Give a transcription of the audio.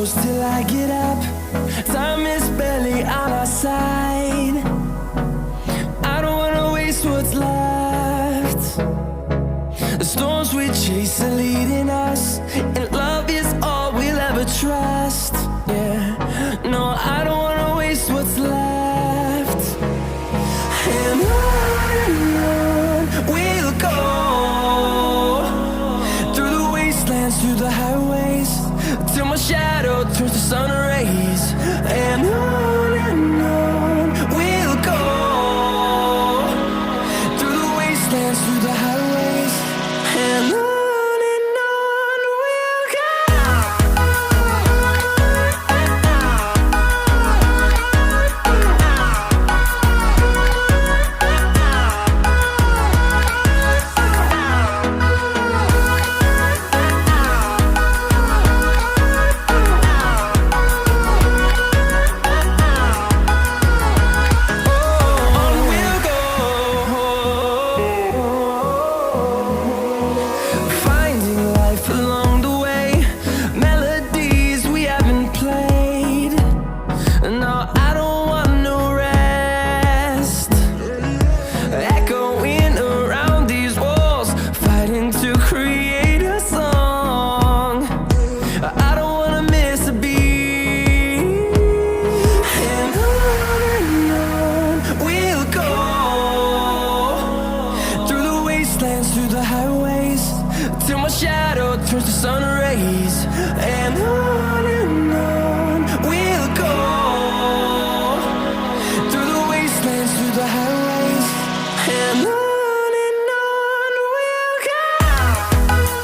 close till I get up. Time is barely on our side. I don't wanna waste what's left. The storms we chase are leading us, and love is all we'll ever trust. Yeah, no, I don't wanna waste what's left. And on we'll go, through the wastelands, through the highways, till my shadow turns to sun rays. And on we'll go, through the wastelands, through the highways, and on we'll go. Through the highways, till my shadow turns to sun rays. And on